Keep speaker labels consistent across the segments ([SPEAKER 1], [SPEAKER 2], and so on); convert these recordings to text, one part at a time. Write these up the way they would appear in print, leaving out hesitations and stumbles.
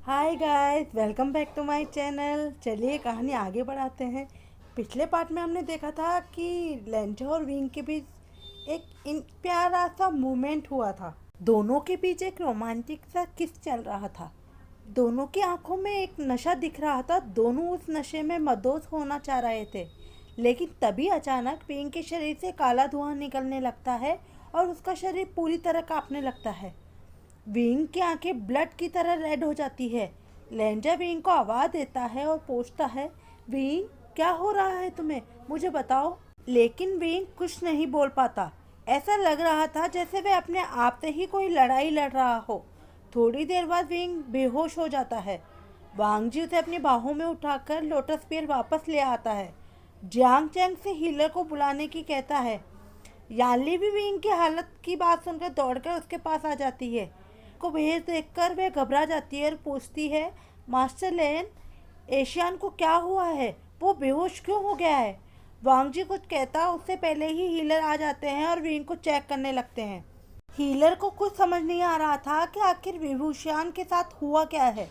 [SPEAKER 1] Hi guys, welcome back to my channel. चलिए कहानी आगे बढ़ाते हैं। पिछले पार्ट में हमने देखा था कि लेंचा और विंग के बीच एक प्यारा सा मूवमेंट हुआ था। दोनों के बीच एक रोमांटिक सा किस चल रहा था। दोनों की आंखों में एक नशा दिख रहा था। दोनों उस नशे में मदोस होना चाह रहे थे। लेकिन तभी अचानक विंग के शरीर से काला धुआं निकलने लगता है और उसका शरीर पूरी तरह कांपने लगता है। विंग की आंखें ब्लड की तरह रेड हो जाती है। लेंजा विंग को आवाज़ देता है और पूछता है, विंग क्या हो रहा है तुम्हें, मुझे बताओ। लेकिन विंग कुछ नहीं बोल पाता। ऐसा लग रहा था जैसे वह अपने आप से ही कोई लड़ाई लड़ रहा हो। थोड़ी देर बाद विंग बेहोश हो जाता है। वांगजी उसे अपनी बाहों में उठाकर लोटस पेड़ वापस ले आता है। जियांग चैंग से हीलर को बुलाने की कहता है। याली भी विंग की हालत की बात सुनकर दौड़कर उसके पास आ जाती है। को भेज देखकर वह घबरा जाती है और पूछती है, मास्टर लेन, एशियान को क्या हुआ है, वो बेहोश क्यों हो गया है। वांगजी कुछ कहता उससे पहले ही हीलर आ जाते हैं और विंग को चेक करने लगते हैं। हीलर को कुछ समझ नहीं आ रहा था कि आखिर विभूषण के साथ हुआ क्या है।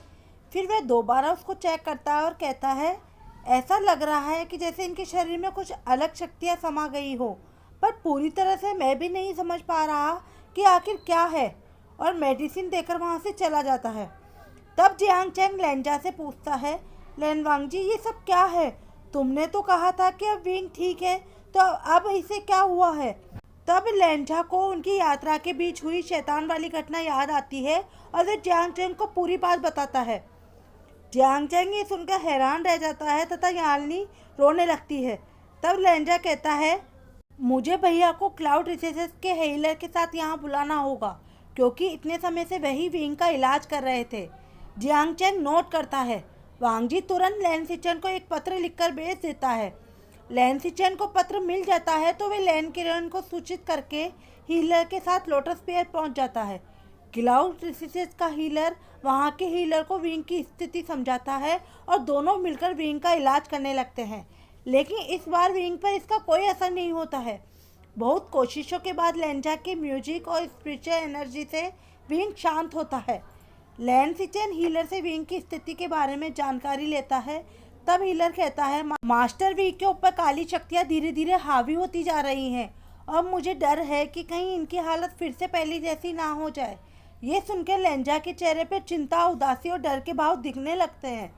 [SPEAKER 1] फिर वह दोबारा उसको चेक करता है और कहता है, ऐसा लग रहा है कि जैसे इनके शरीर में कुछ अलग शक्तियाँ समा गई हो, पर पूरी तरह से मैं भी नहीं समझ पा रहा कि आखिर क्या है, और मेडिसिन देकर वहाँ से चला जाता है। तब जियांग चैंग लेंजा से पूछता है, लेन वांगजी ये सब क्या है, तुमने तो कहा था कि अब विंग ठीक है, तो अब इसे क्या हुआ है। तब लेंजा को उनकी यात्रा के बीच हुई शैतान वाली घटना याद आती है और वह जियांग चैंग को पूरी बात बताता है। जियांग चैंग ये सुनकर हैरान रह जाता है तथा यालनी रोने लगती है। तब लेंजा कहता है, मुझे भैया को क्लाउड रिसेसेस के हीलर के साथ यहाँ बुलाना होगा, क्योंकि इतने समय से वही विंग का इलाज कर रहे थे। जियांग चैंग नोट करता है। वांगजी तुरंत लैन सिचन को एक पत्र लिखकर भेज देता है। लैन सिचन को पत्र मिल जाता है तो वे लैन किरण को सूचित करके हीलर के साथ लोटस पेयर पहुंच जाता है। क्लाउड रिसेसेस का हीलर वहां के हीलर को विंग की स्थिति समझाता है और दोनों मिलकर विंग का इलाज करने लगते हैं। लेकिन इस बार विंग पर इसका कोई असर नहीं होता है। बहुत कोशिशों के बाद लेंजा के म्यूजिक और स्पिरिचुअल एनर्जी से विंग शांत होता है। लैन सिचन हीलर से विंग की स्थिति के बारे में जानकारी लेता है। तब हीलर कहता है, मास्टर वी के ऊपर काली शक्तियाँ धीरे धीरे हावी होती जा रही हैं और मुझे डर है कि कहीं इनकी हालत फिर से पहले जैसी ना हो जाए। ये सुनकर लेंजा के चेहरे पर चिंता, उदासी और डर के भाव दिखने लगते हैं।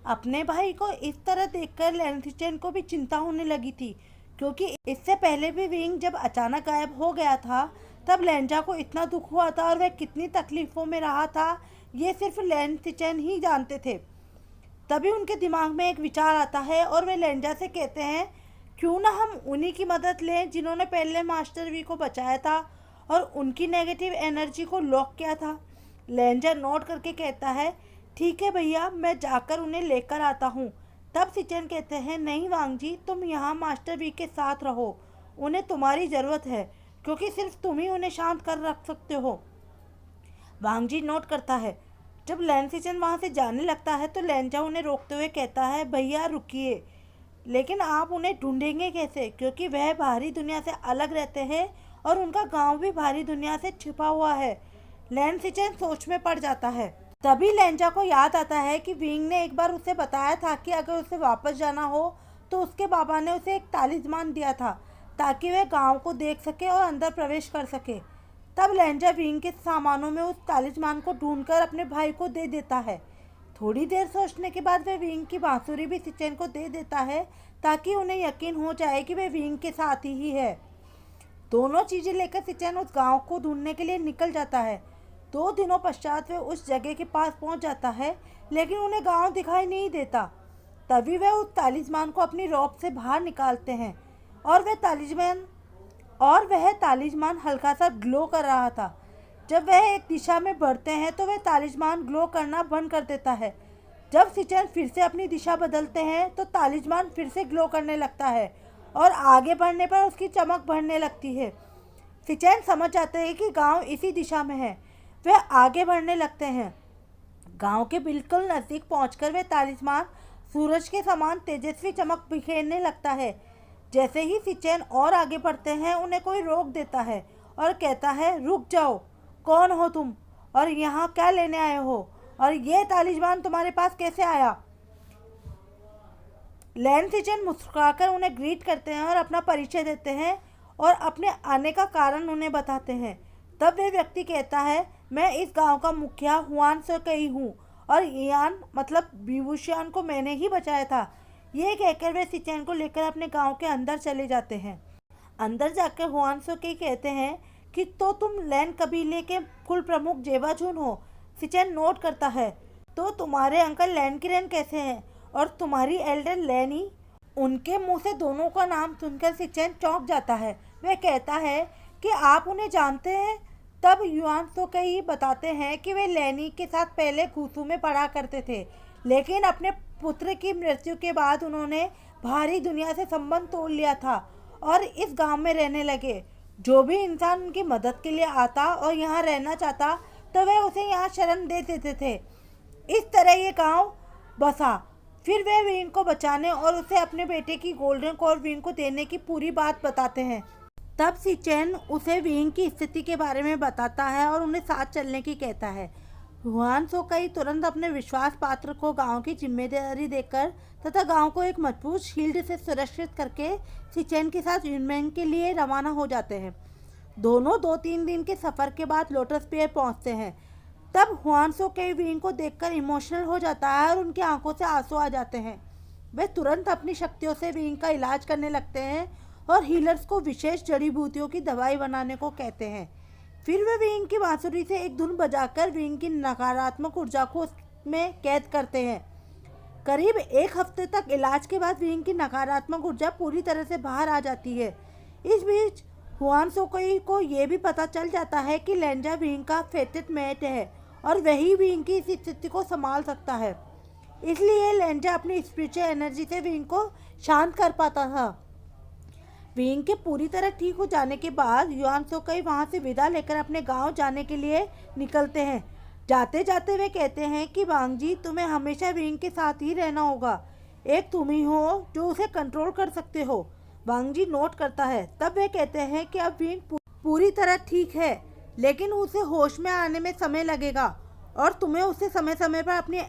[SPEAKER 1] अपने भाई को इस तरह देखकर लैन सिचन को भी चिंता होने लगी थी, क्योंकि इससे पहले भी विंग जब अचानक गायब हो गया था तब लेंजा को इतना दुख हुआ था और वह कितनी तकलीफ़ों में रहा था ये सिर्फ लैन सिचन ही जानते थे। तभी उनके दिमाग में एक विचार आता है और वे लेंजा से कहते हैं, क्यों ना हम उन्हीं की मदद लें जिन्होंने पहले मास्टर वी को बचाया था और उनकी नेगेटिव एनर्जी को लॉक किया था। लेंजा नोट करके कहता है, ठीक है भैया, मैं जाकर उन्हें लेकर आता हूँ। तब सिचन कहते हैं, नहीं वांगजी, तुम यहाँ मास्टर वी के साथ रहो, उन्हें तुम्हारी ज़रूरत है, क्योंकि सिर्फ तुम ही उन्हें शांत कर रख सकते हो। वांगजी नोट करता है। जब लैन सिचन वहाँ से जाने लगता है तो लेंजा उन्हें रोकते हुए कहता है, भैया रुकिए, लेकिन आप उन्हें ढूंढेंगे कैसे, क्योंकि वह बाहरी दुनिया से अलग रहते हैं और उनका गांव भी बाहरी दुनिया से छिपा हुआ है। लैन सिचन सोच में पड़ जाता है। तभी लेंजा को याद आता है कि विंग ने एक बार उसे बताया था कि अगर उसे वापस जाना हो तो उसके बाबा ने उसे एक तालिस्मान दिया था ताकि वह गांव को देख सके और अंदर प्रवेश कर सके। तब लेंजा विंग के सामानों में उस तालिस्मान को ढूंढकर अपने भाई को दे देता है। थोड़ी देर सोचने के बाद वह विंग की बांसुरी भी सिचन को दे देता है ताकि उन्हें यकीन हो जाए कि वह विंग के साथ ही है। दोनों चीज़ें लेकर सिचन उस गांव को ढूंढने के लिए निकल जाता है। 2 दिनों पश्चात वह उस जगह के पास पहुंच जाता है, लेकिन उन्हें गांव दिखाई नहीं देता। तभी वह उस तालिस्मान को अपनी रॉब से बाहर निकालते हैं और वह तालिस्मान हल्का सा ग्लो कर रहा था। जब वह एक दिशा में बढ़ते हैं तो वह तालिस्मान ग्लो करना बंद कर देता है। जब सिचन फिर से अपनी दिशा बदलते हैं तो तालिस्मान फिर से ग्लो करने लगता है और आगे बढ़ने पर उसकी चमक बढ़ने लगती है। सिचन समझ जाते हैं कि गांव इसी दिशा में है। वह आगे बढ़ने लगते हैं। गांव के बिल्कुल नज़दीक पहुंचकर वह तालिस्मान सूरज के समान तेजस्वी चमक बिखेरने लगता है। जैसे ही सिचन और आगे बढ़ते हैं उन्हें कोई रोक देता है और कहता है, रुक जाओ, कौन हो तुम और यहाँ क्या लेने आए हो, और ये तालिबान तुम्हारे पास कैसे आया? लैन सिचेन मुस्कुराकर उन्हें ग्रीट करते हैं और अपना परिचय देते हैं और अपने आने का कारण उन्हें बताते हैं। तब वे व्यक्ति कहता है, मैं इस गांव का मुखिया हुआन सोकई हूँ और इयान मतलब विभूषण को मैंने ही बचाया था। ये कहकर वे सिचेन को लेकर अपने गांव के अंदर चले जाते हैं। अंदर जाकर हुआन सोकई कहते हैं कि तो तुम लैन कबीले के कुल प्रमुख जेवाजून हो। सिचेन नोट करता है, तो तुम्हारे अंकल लैन किरेन कैसे हैं और तुम्हारी एल्डर लैनी? उनके मुंह से दोनों का नाम सुनकर सिचेन चौंक जाता है। वह कहता है कि आप उन्हें जानते हैं? तब युआन सोकई बताते हैं कि वे लैनी के साथ पहले गुसू में पढ़ा करते थे, लेकिन अपने पुत्र की मृत्यु के बाद उन्होंने बाहरी दुनिया से संबंध तोड़ लिया था और इस गांव में रहने लगे। जो भी इंसान उनकी मदद के लिए आता और यहाँ रहना चाहता तो वे उसे यहाँ शरण दे देते थे। इस तरह ये गांव बसा। फिर वे वीन को बचाने और उसे अपने बेटे की गोल्डन कोर वीन को देने की पूरी बात बताते हैं। तब सिचेन उसे वीन की स्थिति के बारे में बताता है और उन्हें साथ चलने की कहता है। हुआन सोकई तुरंत अपने विश्वास पात्र को गांव की जिम्मेदारी देकर तथा गांव को एक मजबूत शील्ड से सुरक्षित करके सिचेन के साथ यूनमेंग के लिए रवाना हो जाते हैं। दोनों 2-3 दिन के सफ़र के बाद लोटस पियर पहुंचते हैं। तब हुआन सोकई वीन को देखकर इमोशनल हो जाता है और उनकी आंखों से आंसू आ जाते हैं। वे तुरंत अपनी शक्तियों से वीन का इलाज करने लगते हैं और हीलर्स को विशेष जड़ी बूटियों की दवाई बनाने को कहते हैं। फिर वे वीन की बांसुरी से एक धुन बजाकर वीन की नकारात्मक ऊर्जा को उसमें कैद करते हैं। करीब 1 हफ्ते तक इलाज के बाद वीन की नकारात्मक ऊर्जा पूरी तरह से बाहर आ जाती है। इस बीच हुआन सोकई को ये भी पता चल जाता है कि लेंजा वीन का फेटेड मेट है और वही वीन की इस स्थिति को संभाल सकता है। इसलिए लेंजा अपनी स्पिरिचुअल एनर्जी से वीन को शांत कर पाता था। वीन के पूरी तरह ठीक हो जाने के बाद युआन सोकई वहाँ से विदा लेकर अपने गांव जाने के लिए निकलते हैं। जाते जाते वे कहते हैं कि वांगजी, तुम्हें हमेशा वीन के साथ ही रहना होगा। एक तुम ही हो जो उसे कंट्रोल कर सकते हो। वांगजी नोट करता है। तब वे कहते हैं कि अब वीन पूरी तरह ठीक है, लेकिन उसे होश में आने में समय लगेगा और तुम्हें उसे समय समय पर अपनी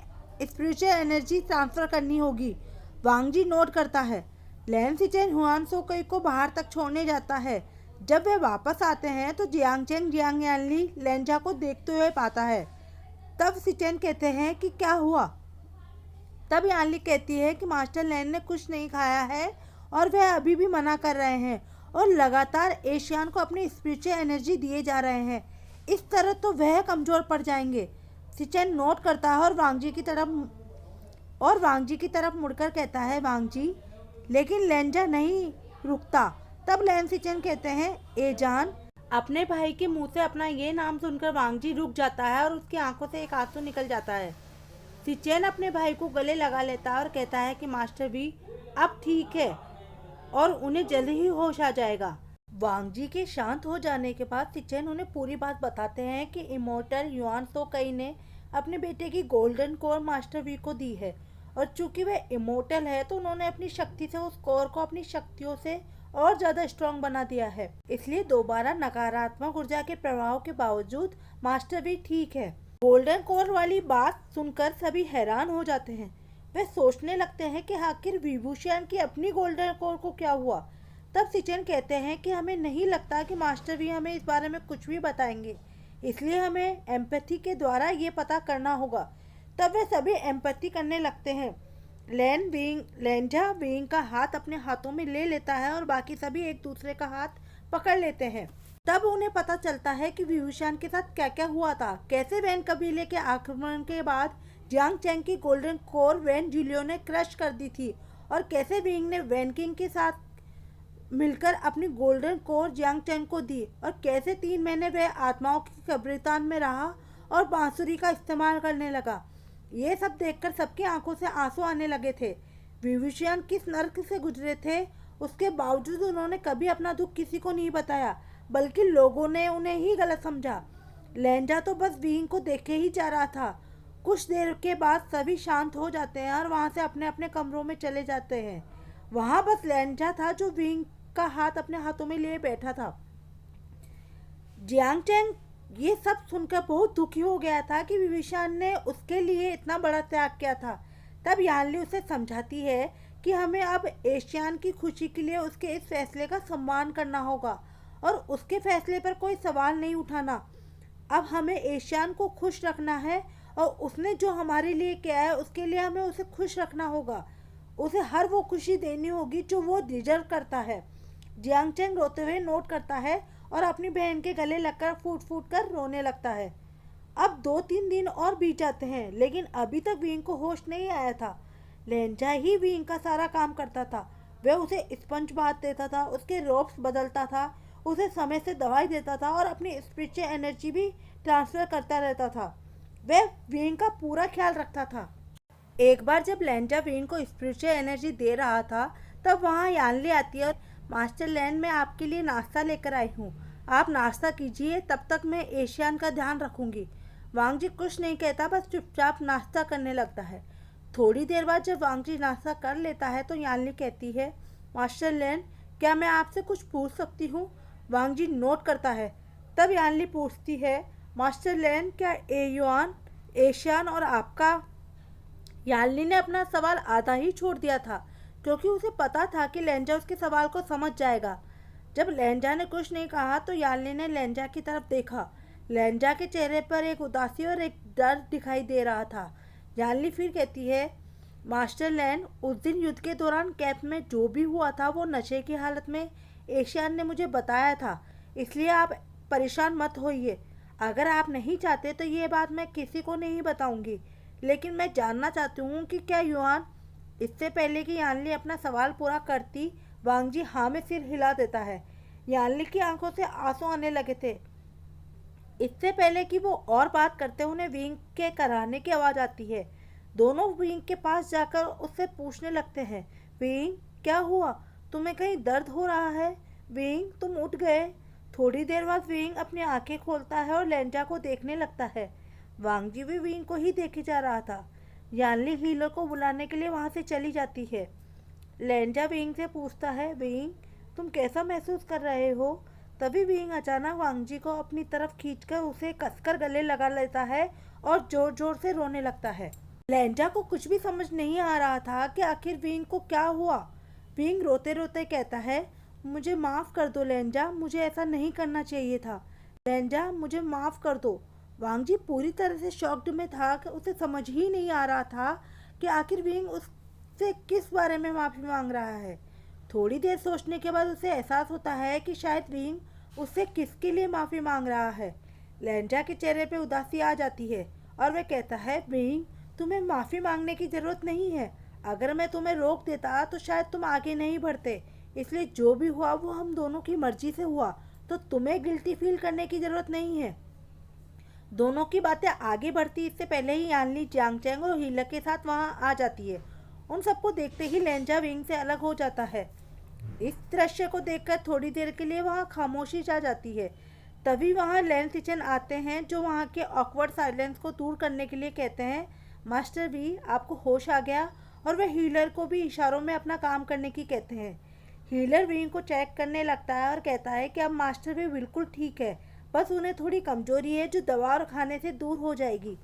[SPEAKER 1] स्पिरिचुअल एनर्जी ट्रांसफ़र करनी होगी। वांगजी नोट करता है। लैन सिचेन हुआन सोकई को बाहर तक छोड़ने जाता है। जब वे वापस आते हैं तो जियांगचेंग जियांग यानली लेंजा को देखते हुए पाता है। तब सिचेन कहते हैं कि क्या हुआ? तब यानली कहती है कि मास्टर लैन ने कुछ नहीं खाया है और वह अभी भी मना कर रहे हैं और लगातार एशियान को अपनी स्पिरिचुअल एनर्जी दिए जा रहे हैं। इस तरह तो वह कमज़ोर पड़ जाएंगे। सिचेन नोट करता है और वांगजी की तरफ मुड़कर कहता है, वांगजी, लेकिन लेंजा नहीं रुकता। तब लैन सिचेन कहते हैं, ए जान। अपने भाई के मुंह से अपना ये नाम सुनकर वांगजी रुक जाता है और उसकी आंखों से एक आंसू निकल जाता है। सिचेन अपने भाई को गले लगा लेता है और कहता है कि मास्टर वी अब ठीक है और उन्हें जल्द ही होश आ जाएगा। वांगजी के शांत हो जाने के बाद सिचेन उन्हें पूरी बात बताते हैं कि इमोर्टल युआन सोकई ने अपने बेटे की गोल्डन कोर मास्टर वी को दी है और चूंकि वह इमोर्टल है तो उन्होंने अपनी शक्ति से उस कोर को अपनी शक्तियों से और ज़्यादा स्ट्रॉन्ग बना दिया है। इसलिए दोबारा नकारात्मक ऊर्जा के प्रभाव के बावजूद मास्टर वी ठीक है। गोल्डन कोर वाली बात सुनकर सभी हैरान हो जाते हैं। वे सोचने लगते हैं कि आखिर विभूषण की अपनी गोल्डन कोर को क्या हुआ। तब सिचेन कहते हैं कि हमें नहीं लगता कि मास्टर भी हमें इस बारे में कुछ भी बताएंगे, इसलिए हमें एम्पैथी के द्वारा ये पता करना होगा। तब वे सभी एम्पैथी करने लगते हैं। लेंजा वींग का हाथ अपने हाथों में ले लेता है और बाकी सभी एक दूसरे का हाथ पकड़ लेते हैं। तब उन्हें पता चलता है कि विभूषण के साथ क्या क्या हुआ था। कैसे वैन कबीले के आक्रमण के बाद जियांग चैंग की गोल्डन कोर वैन जूलियो ने क्रश कर दी थी और कैसे विंग ने वैन किंग के साथ मिलकर अपनी गोल्डन कोर जियांग चैंग को दी और कैसे 3 महीने वह आत्माओं की कब्रिस्तान में रहा और बांसुरी का इस्तेमाल करने लगा। ये सब देखकर सबकी आंखों से आंसू आने लगे थे। विभूषण किस नर्क से गुजरे थे, उसके बावजूद उन्होंने कभी अपना दुख किसी को नहीं बताया, बल्कि लोगों ने उन्हें ही गलत समझा। लेंजा तो बस विंग को देखे ही जा रहा था। कुछ देर के बाद सभी शांत हो जाते हैं और वहाँ से अपने अपने कमरों में चले जाते हैं। वहाँ बस लेंजा था जो विंग का हाथ अपने हाथों में लिए बैठा था। जियांग चैंग ये सब सुनकर बहुत दुखी हो गया था कि विभीषण ने उसके लिए इतना बड़ा त्याग किया था। तब यानली उसे समझाती है कि हमें अब एशियान की खुशी के लिए उसके इस फैसले का सम्मान करना होगा और उसके फैसले पर कोई सवाल नहीं उठाना। अब हमें एशियान को खुश रखना है और उसने जो हमारे लिए किया है उसके लिए हमें उसे खुश रखना होगा। उसे हर वो खुशी देनी होगी जो वो डिजर्व करता है। जियांग चैंग रोते हुए नोट करता है और अपनी बहन के गले लगकर फूट फूट कर रोने लगता है। अब 2-3 दिन और बीत जाते हैं लेकिन अभी तक विंग को होश नहीं आया था। लेंजा ही विंग का सारा काम करता था। वह उसे स्पंज बांध देता था, उसके रोप्स बदलता था, उसे समय से दवाई देता था और अपनी स्पिरिचुअल एनर्जी भी ट्रांसफर करता रहता था। वह विंग का पूरा ख्याल रखता था। एक बार जब लेंजा विंग को स्पिरिचुअल एनर्जी दे रहा था तब वहाँ यानली आती है और मास्टर लैंड मैं आपके लिए नाश्ता लेकर आई हूँ, आप नाश्ता कीजिए, तब तक मैं एशियान का ध्यान रखूंगी। वांग जी कुछ नहीं कहता, बस चुपचाप नाश्ता करने लगता है। थोड़ी देर बाद जब वांग जी नाश्ता कर लेता है तो यानली कहती है, मास्टर लैंड क्या मैं आपसे कुछ पूछ सकती हूँ? वांग जी नोट करता है। तब यानली पूछती है, मास्टर लैंड क्या एयुआन, एशियान और आपका? यानली ने अपना सवाल आधा ही छोड़ दिया था क्योंकि उसे पता था कि लेंजा उसके सवाल को समझ जाएगा। जब लेंजा ने कुछ नहीं कहा तो यानली ने लेंजा की तरफ देखा। लेंजा के चेहरे पर एक उदासी और एक डर दिखाई दे रहा था। यानली फिर कहती है, मास्टर लैंड उस दिन युद्ध के दौरान कैंप में जो भी हुआ था वो नशे की हालत में एशियान ने मुझे बताया था, इसलिए आप परेशान मत होइए। अगर आप नहीं चाहते तो ये बात मैं किसी को नहीं बताऊंगी, लेकिन मैं जानना चाहती हूँ कि क्या युआन? इससे पहले कि यानली अपना सवाल पूरा करती वांग जी हाँ में सिर हिला देता है। यानली की आंखों से आंसू आने लगे थे। इससे पहले कि वो और बात करते उन्हें विंग के कराने की आवाज़ आती है। दोनों विंग के पास जाकर उससे पूछने लगते हैं, विंग क्या हुआ? तुम्हें कहीं दर्द हो रहा है? विंग तुम उठ गए? थोड़ी देर बाद विंग अपनी आंखें खोलता है और लेंजा को देखने लगता है। वांग जी भी विंग को ही देखे जा रहा था। यानली हीलर को बुलाने के लिए वहाँ से चली जाती है। लेंजा विंग से पूछता है, विंग तुम कैसा महसूस कर रहे हो? तभी विंग अचानक वांग जी को अपनी तरफ खींचकर उसे कसकर गले लगा लेता है और जोर जोर से रोने लगता है। लेंजा को कुछ भी समझ नहीं आ रहा था कि आखिर विंग को क्या हुआ। विंग रोते रोते कहता है, मुझे माफ़ कर दो लेंजा, मुझे ऐसा नहीं करना चाहिए था। लेंजा मुझे माफ़ कर दो। वांग जी पूरी तरह से शॉक्ड में था कि उसे समझ ही नहीं आ रहा था कि आखिर विंग उससे किस बारे में माफ़ी मांग रहा है। थोड़ी देर सोचने के बाद उसे एहसास होता है कि शायद विंग उससे किसके लिए माफ़ी मांग रहा है। लेंजा के चेहरे पे उदासी आ जाती है और वह कहता है, विंग तुम्हें माफ़ी मांगने की ज़रूरत नहीं है। अगर मैं तुम्हें रोक देता तो शायद तुम आगे नहीं बढ़ते, इसलिए जो भी हुआ वो हम दोनों की मर्जी से हुआ, तो तुम्हें गिल्टी फील करने की ज़रूरत नहीं है। दोनों की बातें आगे बढ़ती इससे पहले ही यानली जियांग चैंग और हीलर के साथ वहां आ जाती है। उन सबको देखते ही लेंजा विंग से अलग हो जाता है। इस दृश्य को देखकर थोड़ी देर के लिए वहां खामोशी छा जाती है। तभी वहां लैन सिचन आते हैं जो वहां के ऑकवर्ड साइलेंस को दूर करने के लिए कहते हैं, मास्टर भी आपको होश आ गया? और वह हीलर को भी इशारों में अपना काम करने की कहते हैं। हीलर विंग को चेक करने लगता है और कहता है कि अब मास्टर भी बिल्कुल ठीक है, बस उन्हें थोड़ी कमजोरी है जो दवा और खाने से दूर हो जाएगी।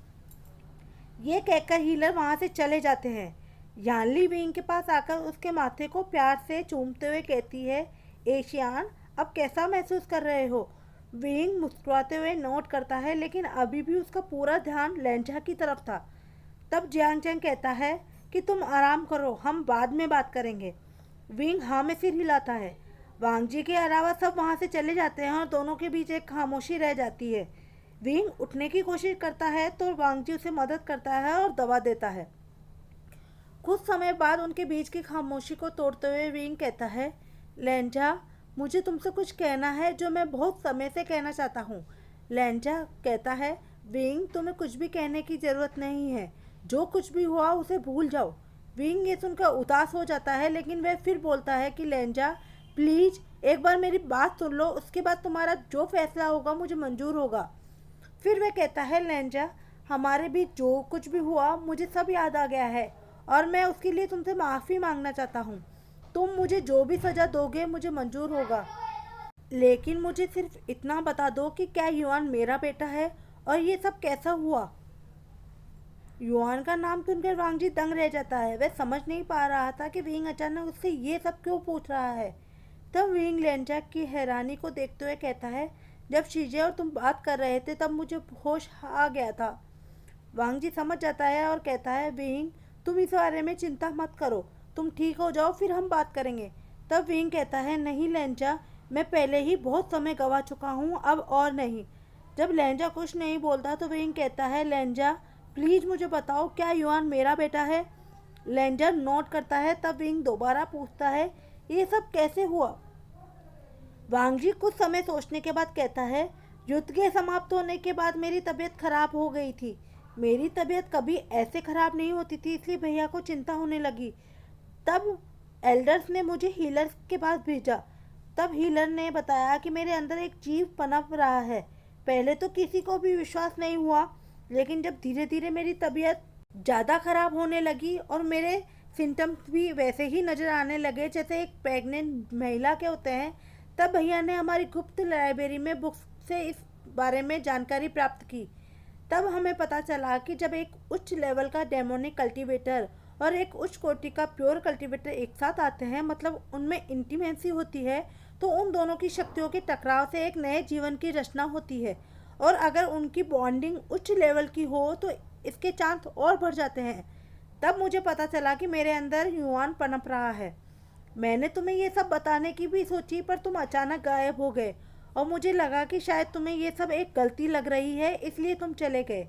[SPEAKER 1] ये कहकर हीलर वहाँ से चले जाते हैं। यानली विंग के पास आकर उसके माथे को प्यार से चूमते हुए कहती है, एशियान अब कैसा महसूस कर रहे हो? विंग मुस्कुराते हुए नोट करता है लेकिन अभी भी उसका पूरा ध्यान लेंजा की तरफ था। तब जियांग चैंग कहता है कि तुम आराम करो, हम बाद में बात करेंगे। विंग हाँ में सिर हिलाता है। वांग जी के अलावा सब वहाँ से चले जाते हैं और दोनों के बीच एक खामोशी रह जाती है। विंग उठने की कोशिश करता है तो वांग जी उसे मदद करता है और दवा देता है। कुछ समय बाद उनके बीच की खामोशी को तोड़ते हुए विंग कहता है, लेंजा मुझे तुमसे कुछ कहना है जो मैं बहुत समय से कहना चाहता हूँ। लेंजा कहता है, विंग तुम्हें कुछ भी कहने की ज़रूरत नहीं है, जो कुछ भी हुआ उसे भूल जाओ। विंग ये सुनकर उदास हो जाता है लेकिन वह फिर बोलता है कि लेंजा प्लीज़ एक बार मेरी बात सुन लो, उसके बाद तुम्हारा जो फैसला होगा मुझे मंजूर होगा। फिर वह कहता है, लेंजा हमारे बीच जो कुछ भी हुआ मुझे सब याद आ गया है और मैं उसके लिए तुमसे माफ़ी मांगना चाहता हूँ। तुम मुझे जो भी सज़ा दोगे मुझे मंजूर होगा। लेकिन मुझे सिर्फ इतना बता दो कि क्या युआन मेरा बेटा है और ये सब कैसा हुआ। युआन का नाम सुनकर वांगजी दंग रह जाता है। वह समझ नहीं पा रहा था कि विंग अचानक उससे ये सब क्यों पूछ रहा है। तब विंग लेंजा की हैरानी को देखते हुए कहता है, जब शीजे और तुम बात कर रहे थे तब मुझे होश आ गया था। वांगजी समझ जाता है और कहता है, विंग तुम इस बारे में चिंता मत करो, तुम ठीक हो जाओ फिर हम बात करेंगे। तब विंग कहता है, नहीं लेंजा, मैं पहले ही बहुत समय गवा चुका हूँ, अब और नहीं। जब लेंजा कुछ नहीं बोलता तो विंग कहता है, लेंजा प्लीज मुझे बताओ, क्या युआन मेरा बेटा है। लेंजा नोट करता है। तब विंग दोबारा पूछता है, ये सब कैसे हुआ। वांगजी कुछ समय सोचने के बाद कहता है, युद्ध के समाप्त होने के बाद मेरी तबीयत खराब हो गई थी। मेरी तबीयत कभी ऐसे खराब नहीं होती थी, इसलिए भैया को चिंता होने लगी। तब एल्डर्स ने मुझे हीलर्स के पास भेजा। तब हीलर ने बताया कि मेरे अंदर एक जीव पनप रहा है। पहले तो किसी को भी विश्वास नहीं हुआ, लेकिन जब धीरे धीरे मेरी तबीयत ज़्यादा खराब होने लगी और मेरे सिम्टम्स भी वैसे ही नज़र आने लगे जैसे एक प्रेग्नेंट महिला के होते हैं, तब भैया ने हमारी गुप्त लाइब्रेरी में बुक्स से इस बारे में जानकारी प्राप्त की। तब हमें पता चला कि जब एक उच्च लेवल का डेमोनिक कल्टीवेटर और एक उच्च कोटि का प्योर कल्टीवेटर एक साथ आते हैं, मतलब उनमें इंटीमेंसी होती है, तो उन दोनों की शक्तियों के टकराव से एक नए जीवन की रचना होती है। और अगर उनकी बॉन्डिंग उच्च लेवल की हो तो इसके चांस और बढ़ जाते हैं। तब मुझे पता चला कि मेरे अंदर युआन पनप रहा है। मैंने तुम्हें ये सब बताने की भी सोची, पर तुम अचानक गायब हो गए और मुझे लगा कि शायद तुम्हें ये सब एक गलती लग रही है, इसलिए तुम चले गए।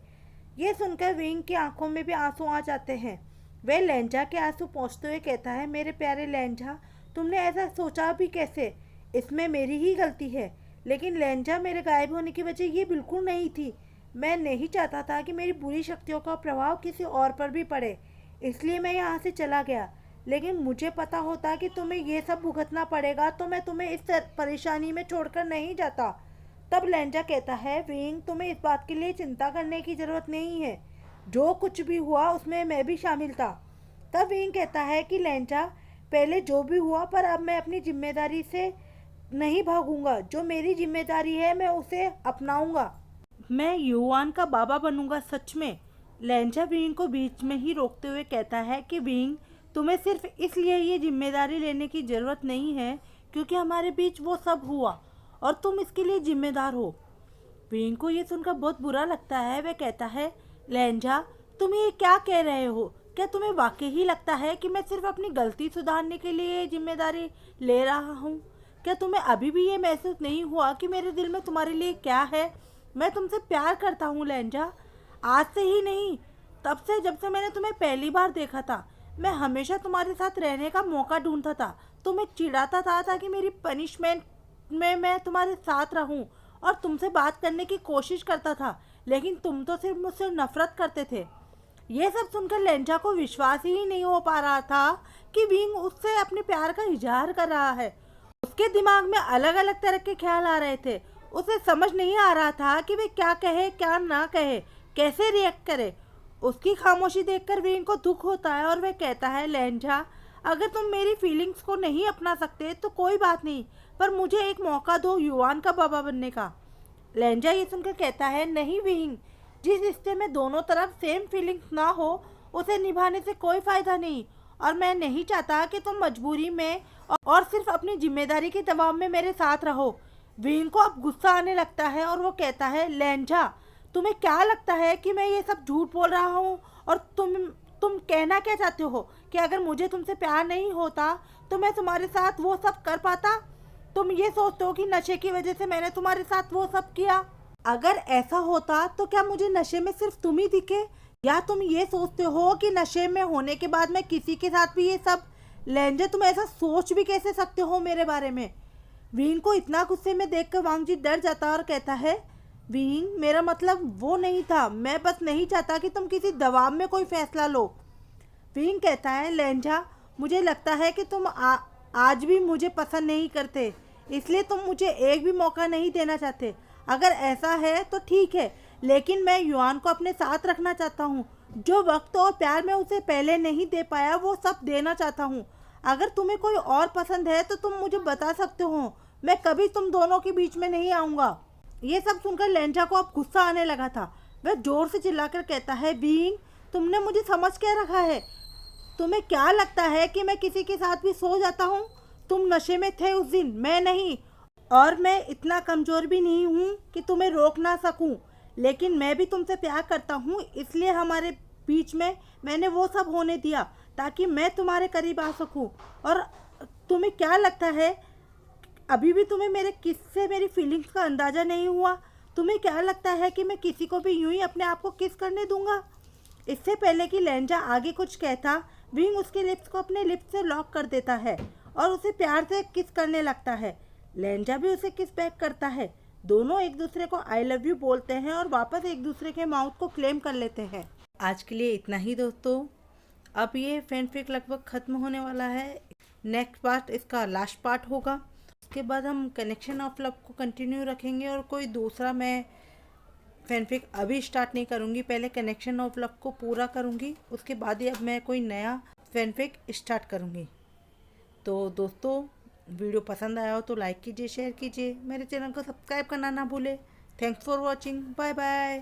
[SPEAKER 1] ये सुनकर विंग की आंखों में भी आंसू आ जाते हैं। वह लेंजा के आंसू पोंछते हुए कहता है, मेरे प्यारे लेंजा, तुमने ऐसा सोचा भी कैसे। इसमें मेरी ही गलती है। लेकिन लेंजा, मेरे गायब होने की वजह ये बिल्कुल नहीं थी। मैं नहीं चाहता था कि मेरी बुरी शक्तियों का प्रभाव किसी और पर भी पड़े, इसलिए मैं यहाँ से चला गया। लेकिन मुझे पता होता कि तुम्हें ये सब भुगतना पड़ेगा तो मैं तुम्हें इस परेशानी में छोड़कर नहीं जाता। तब लेंजा कहता है, विंग तुम्हें इस बात के लिए चिंता करने की ज़रूरत नहीं है। जो कुछ भी हुआ उसमें मैं भी शामिल था। तब विंग कहता है कि लेंजा, पहले जो भी हुआ, पर अब मैं अपनी जिम्मेदारी से नहीं भागूंगा। जो मेरी जिम्मेदारी है मैं उसे अपनाऊंगा। मैं युआन का बाबा बनूंगा, सच में। लेंजा विंग को बीच में ही रोकते हुए कहता है कि विंग, तुम्हें सिर्फ इसलिए ये जिम्मेदारी लेने की ज़रूरत नहीं है क्योंकि हमारे बीच वो सब हुआ और तुम इसके लिए जिम्मेदार हो। विंग को ये सुनकर बहुत बुरा लगता है। वह कहता है, लेंजा तुम ये क्या कह रहे हो। क्या तुम्हें वाकई ही लगता है कि मैं सिर्फ अपनी गलती सुधारने के लिए ये जिम्मेदारी ले रहा हूँ। क्या तुम्हें अभी भी ये महसूस नहीं हुआ कि मेरे दिल में तुम्हारे लिए क्या है। मैं तुमसे प्यार करता हूँ लेंजा। आज से ही नहीं, तब से जब से मैंने तुम्हें पहली बार देखा था। मैं हमेशा तुम्हारे साथ रहने का मौका ढूंढता था, तुम्हें चिढ़ाता था ताकि मेरी पनिशमेंट में मैं तुम्हारे साथ रहूं और तुमसे बात करने की कोशिश करता था, लेकिन तुम तो सिर्फ मुझसे नफरत करते थे। ये सब सुनकर लेंजा को विश्वास ही नहीं हो पा रहा था कि विंग उससे अपने प्यार का इजहार कर रहा है। उसके दिमाग में अलग अलग तरह के ख्याल आ रहे थे। उसे समझ नहीं आ रहा था कि वे क्या कहे क्या ना कहे, कैसे रिएक्ट करे। उसकी खामोशी देखकर विंग को दुख होता है और वह कहता है, लेंजा अगर तुम मेरी फीलिंग्स को नहीं अपना सकते तो कोई बात नहीं, पर मुझे एक मौका दो युआन का बाबा बनने का। लेंजा ये सुनकर कहता है, नहीं विंग, जिस रिश्ते में दोनों तरफ सेम फीलिंग्स ना हो उसे निभाने से कोई फ़ायदा नहीं, और मैं नहीं चाहता कि तुम मजबूरी में और सिर्फ अपनी जिम्मेदारी के दबाव में मेरे साथ रहो। विंग को अब गुस्सा आने लगता है और वो कहता है, लेंजा तुम्हें क्या लगता है कि मैं ये सब झूठ बोल रहा हूँ, और तुम कहना क्या चाहते हो कि अगर मुझे तुमसे प्यार नहीं होता तो मैं तुम्हारे साथ वो सब कर पाता। तुम ये सोचते हो कि नशे की वजह से मैंने तुम्हारे साथ वो सब किया। अगर ऐसा होता तो क्या मुझे नशे में सिर्फ तुम ही दिखे, या तुम ये सोचते हो कि नशे में होने के बाद मैं किसी के साथ भी ये सब। लेंजा तुम ऐसा सोच भी कैसे सकते हो मेरे बारे में। विंग को इतना गुस्से में देखकर वांगजी डर जाता और कहता है, विंग मेरा मतलब वो नहीं था, मैं बस नहीं चाहता कि तुम किसी दबाव में कोई फैसला लो। विंग कहता है, लेंजा मुझे लगता है कि तुम आज भी मुझे पसंद नहीं करते, इसलिए तुम मुझे एक भी मौका नहीं देना चाहते। अगर ऐसा है तो ठीक है, लेकिन मैं युआन को अपने साथ रखना चाहता हूँ। जो वक्त और प्यार मैं उसे पहले नहीं दे पाया वो सब देना चाहता हूँ। अगर तुम्हें कोई और पसंद है तो तुम मुझे बता सकते हो, मैं कभी तुम दोनों के बीच में नहीं आऊँगा। ये सब सुनकर लेंचा को अब गुस्सा आने लगा था। वह जोर से चिल्लाकर कहता है, विंग, तुमने मुझे समझ क्या रखा है? तुम्हें क्या लगता है कि मैं किसी के साथ भी सो जाता हूँ? तुम नशे में थे उस दिन, मैं नहीं। और मैं इतना कमज़ोर भी नहीं हूँ कि तुम्हें रोक ना सकूँ। लेकिन मैं भी तुमसे प्यार करता हूँ, इसलिए हमारे बीच में मैंने वो सब होने दिया ताकि मैं तुम्हारे करीब आ सकूँ। और तुम्हें क्या लगता है, अभी भी तुम्हें मेरे किस से मेरी फीलिंग्स का अंदाज़ा नहीं हुआ? तुम्हें क्या लगता है कि मैं किसी को भी यूं ही अपने आप को किस करने दूंगा? इससे पहले कि लेंजा आगे कुछ कहता, विंग उसके लिप्स को अपने लिप्स से लॉक कर देता है और उसे प्यार से किस करने लगता है। लेंजा भी उसे किस बैक करता है। दोनों एक दूसरे को आई लव यू बोलते हैं और वापस एक दूसरे के माउथ को क्लेम कर लेते हैं। आज के लिए इतना ही दोस्तों। अब ये फैनफिक लगभग ख़त्म होने वाला है। नेक्स्ट पार्ट इसका लास्ट पार्ट होगा। उसके बाद हम कनेक्शन ऑफ लव को कंटिन्यू रखेंगे और कोई दूसरा मैं फैनफिक अभी स्टार्ट नहीं करूँगी। पहले कनेक्शन ऑफ लव को पूरा करूँगी, उसके बाद ही अब मैं कोई नया फैनफिक स्टार्ट करूँगी। तो दोस्तों, वीडियो पसंद आया हो तो लाइक कीजिए, शेयर कीजिए, मेरे चैनल को सब्सक्राइब करना ना भूले। Thanks for watching, bye bye.